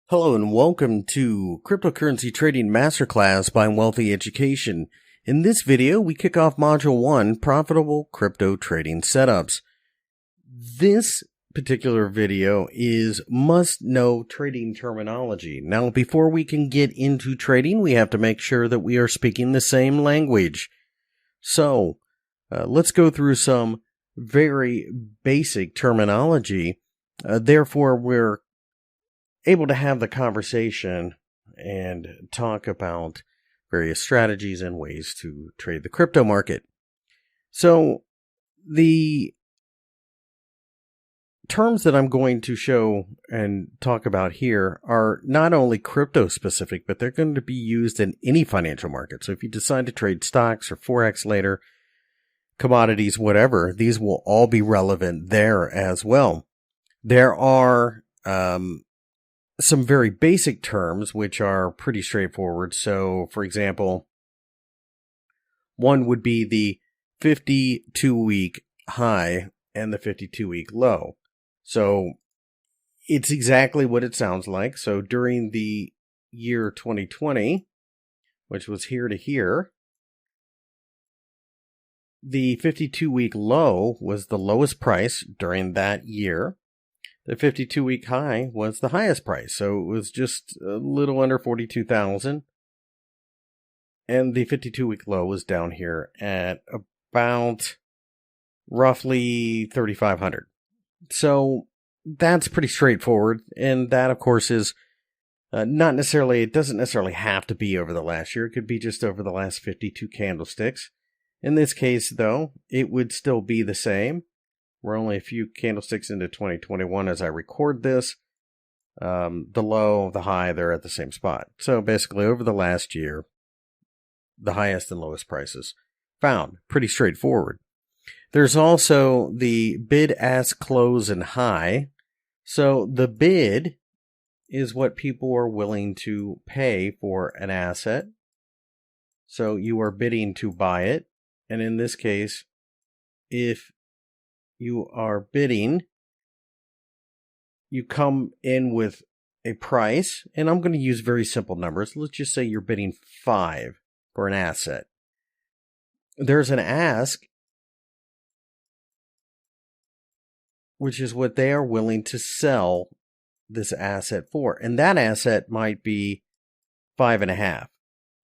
Hello and welcome to Cryptocurrency Trading Masterclass by Unwealthy Education. In this video, we kick off Module 1, Profitable Crypto Trading Setups. This particular video is must-know trading terminology. Now, before we can get into trading, we have to make sure that we are speaking the same language. So, let's go through some very basic terminology. Therefore, we're able to have the conversation and talk about various strategies and ways to trade the crypto market. So the terms that I'm going to show and talk about here are not only crypto specific, but they're going to be used in any financial market. So if you decide to trade stocks or forex later, commodities, whatever, these will all be relevant there as well. There are some very basic terms which are pretty straightforward. So, for example, one would be the 52-week high and the 52-week low. So, it's exactly what it sounds like. So, during the year 2020, which was here to here, the 52-week low was the lowest price during that year. The 52-week high was the highest price, so it was just a little under 42,000. And the 52-week low was down here at about roughly 3,500. So that's pretty straightforward, and that, of course, is not necessarily, it doesn't necessarily have to be over the last year. It could be just over the last 52 candlesticks. In this case, though, it would still be the same. We're only a few candlesticks into 2021 as I record this. The low, the high, they're at the same spot. So basically, over the last year, the highest and lowest prices found. Pretty straightforward. There's also the bid, ask, close, and high. So the bid is what people are willing to pay for an asset. So you are bidding to buy it. And in this case, if you are bidding, you come in with a price, and I'm going to use very simple numbers. Let's just say you're bidding 5 for an asset. There's an ask, which is what they are willing to sell this asset for. And that asset might be 5.5.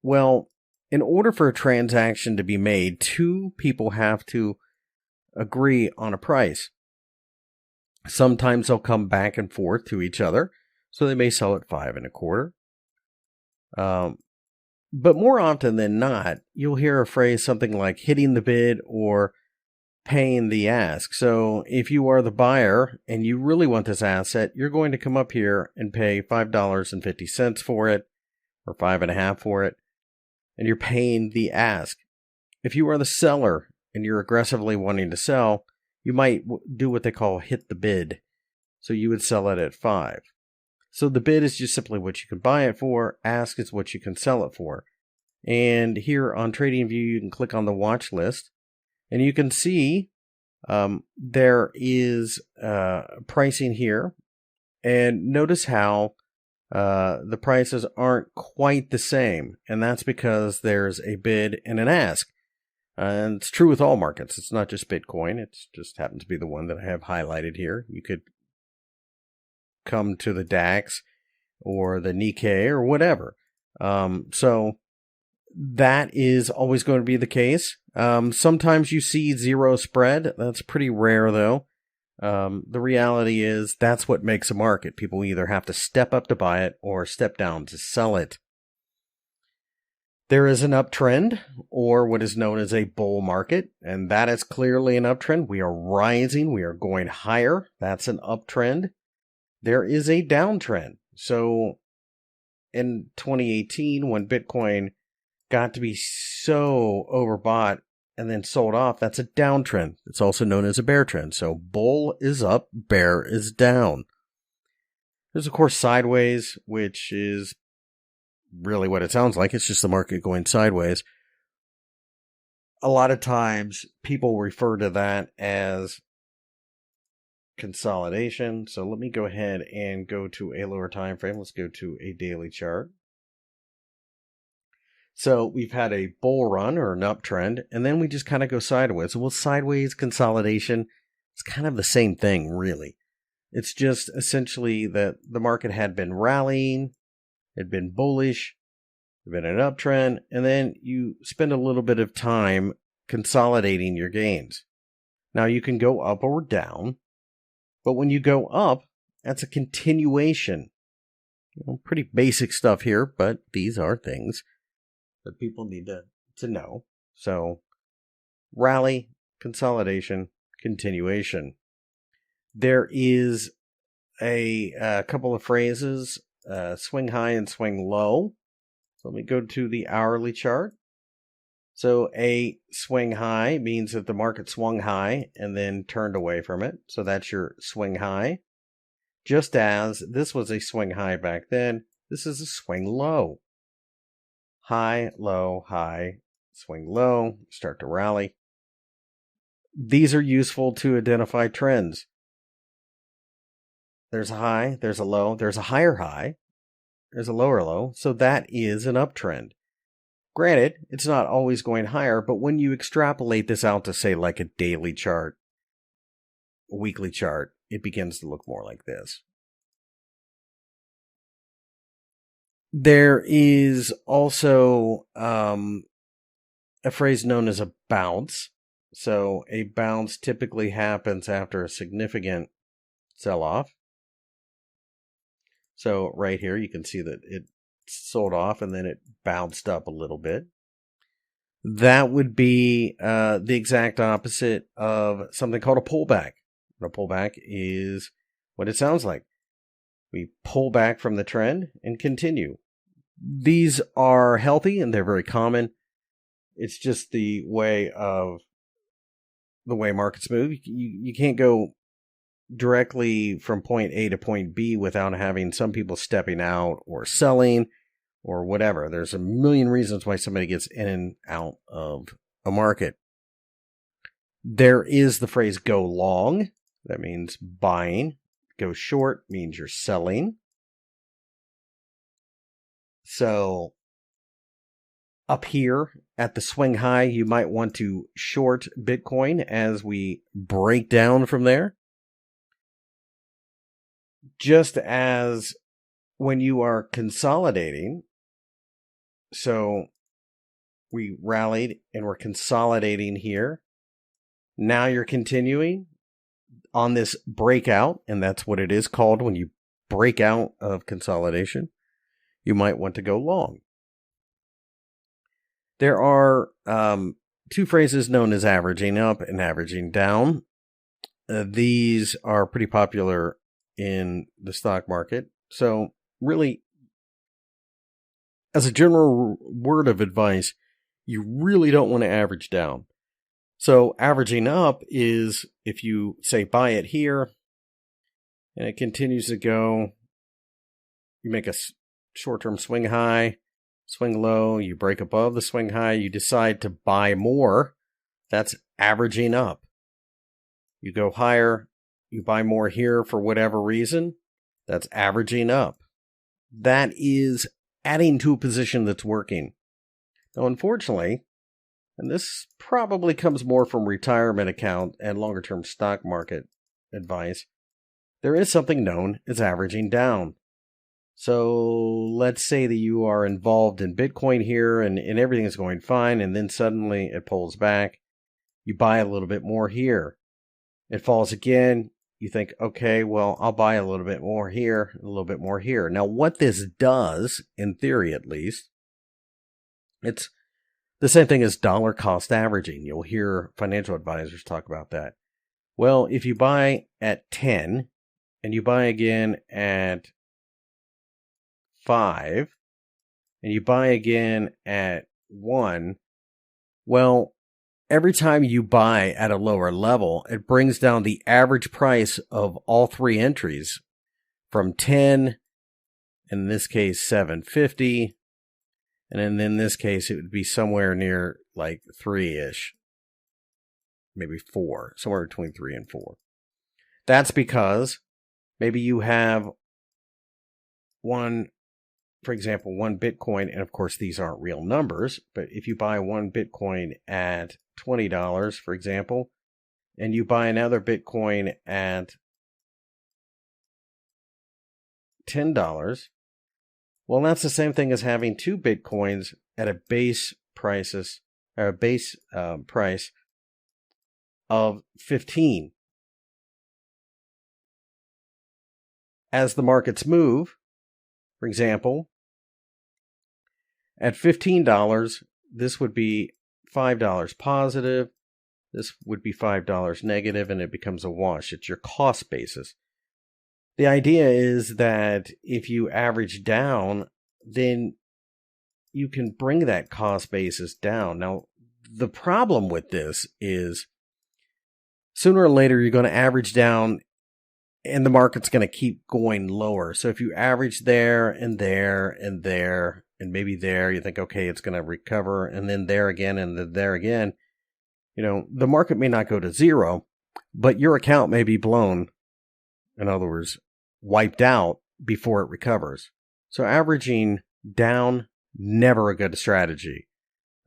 Well, in order for a transaction to be made, two people have to agree on a price. Sometimes they'll come back and forth to each other, so they may sell at 5.25. But more often than not, you'll hear a phrase something like hitting the bid or paying the ask. So if you are the buyer and you really want this asset, you're going to come up here and pay $5.50 for it, or 5.5 for it, and you're paying the ask. If you are the seller and you're aggressively wanting to sell, you might do what they call hit the bid. So you would sell it at 5. So the bid is just simply what you can buy it for. Ask is what you can sell it for. And here on TradingView, you can click on the watch list, and you can see there is pricing here. And notice how the prices aren't quite the same. And that's because there's a bid and an ask. And it's true with all markets. It's not just Bitcoin. It just happens to be the one that I have highlighted here. You could come to the DAX or the Nikkei or whatever. So that is always going to be the case. Sometimes you see zero spread. That's pretty rare, though. The reality is that's what makes a market. People either have to step up to buy it or step down to sell it. There is an uptrend, or what is known as a bull market, and that is clearly an uptrend. We are rising. We are going higher. That's an uptrend. There is a downtrend. So in 2018, when Bitcoin got to be so overbought and then sold off, that's a downtrend. It's also known as a bear trend. So bull is up, bear is down. There's, of course, sideways, which is really what it sounds like. It's just the market going sideways. A lot of times people refer to that as consolidation. So let me go ahead and go to a lower time frame. Let's go to a daily chart. So we've had a bull run or an uptrend, and then we just kind of go sideways. Well, sideways consolidation, it's kind of the same thing, really. It's just essentially that the market had been rallying, had been bullish, had been an uptrend, and then you spend a little bit of time consolidating your gains. Now you can go up or down, but when you go up, that's a continuation. Pretty basic stuff here, but these are things that people need to know. So, rally, consolidation, continuation. There is a couple of phrases, swing high and swing low. So let me go to the hourly chart. So a swing high means that the market swung high and then turned away from it. So that's your swing high. Just as this was a swing high back then, this is a swing low. High, low, high, swing low, start to rally. These are useful to identify trends. There's a high, there's a low, there's a higher high, there's a lower low. So that is an uptrend. Granted, it's not always going higher, but when you extrapolate this out to, say, like a daily chart, a weekly chart, it begins to look more like this. There is also a phrase known as a bounce. So a bounce typically happens after a significant sell-off. So right here, you can see that it sold off and then it bounced up a little bit. That would be the exact opposite of something called a pullback. A pullback is what it sounds like. We pull back from the trend and continue. These are healthy and they're very common. It's just the way markets move. You can't go directly from point A to point B without having some people stepping out or selling or whatever. There's a million reasons why somebody gets in and out of a market. There is the phrase go long. That means buying. Go short means you're selling. So up here at the swing high, you might want to short Bitcoin as we break down from there. Just as when you are consolidating, so we rallied and we're consolidating here. Now you're continuing on this breakout, and that's what it is called when you break out of consolidation. You might want to go long. There are two phrases known as averaging up and averaging down. These are pretty popular in the stock market. So really, as a general word of advice, you really don't want to average down. So averaging up is if you say buy it here and it continues to go, you make a short-term swing high, swing low, you break above the swing high, you decide to buy more. That's averaging up. You go higher, you buy more here for whatever reason. That's averaging up. That is adding to a position that's working. Now, unfortunately, and this probably comes more from retirement account and longer-term stock market advice, there is something known as averaging down. So let's say that you are involved in Bitcoin here and everything is going fine, and then suddenly it pulls back. You buy a little bit more here. It falls again. You think, okay, well, I'll buy a little bit more here, a little bit more here. Now, what this does, in theory at least, it's the same thing as dollar cost averaging. You'll hear financial advisors talk about that. Well, if you buy at 10 and you buy again at 5 and you buy again at 1, well, every time you buy at a lower level, it brings down the average price of all three entries from 10, in this case, 750. And then in this case, it would be somewhere near like 3-ish, maybe 4, somewhere between 3 and 4. That's because maybe you have one, for example, one Bitcoin, and of course these aren't real numbers, but if you buy one Bitcoin at $20, for example, and you buy another Bitcoin at $10, well, that's the same thing as having two Bitcoins at a base price of 15. As the markets move, for example, at $15, this would be $5 positive. This would be $5 negative, and it becomes a wash. It's your cost basis. The idea is that if you average down, then you can bring that cost basis down. Now, the problem with this is sooner or later you're going to average down and the market's going to keep going lower. So if you average there and there and there and maybe there, you think, okay, it's going to recover, and then there again and then there again, the market may not go to zero, but your account may be blown. In other words, wiped out before it recovers. So averaging down, never a good strategy.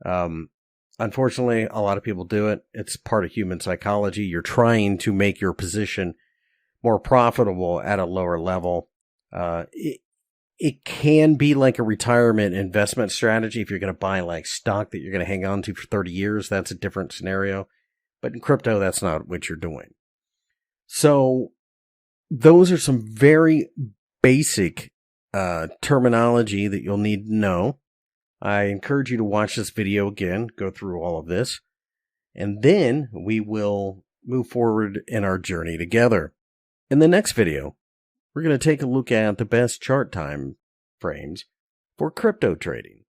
Unfortunately, a lot of people do it. It's part of human psychology. You're trying to make your position more profitable at a lower level. It can be like a retirement investment strategy. If you're going to buy like stock that you're going to hang on to for 30 years, that's a different scenario. But in crypto, that's not what you're doing. So those are some very basic terminology that you'll need to know. I encourage you to watch this video again, go through all of this, and then we will move forward in our journey together. In the next video, we're going to take a look at the best chart time frames for crypto trading.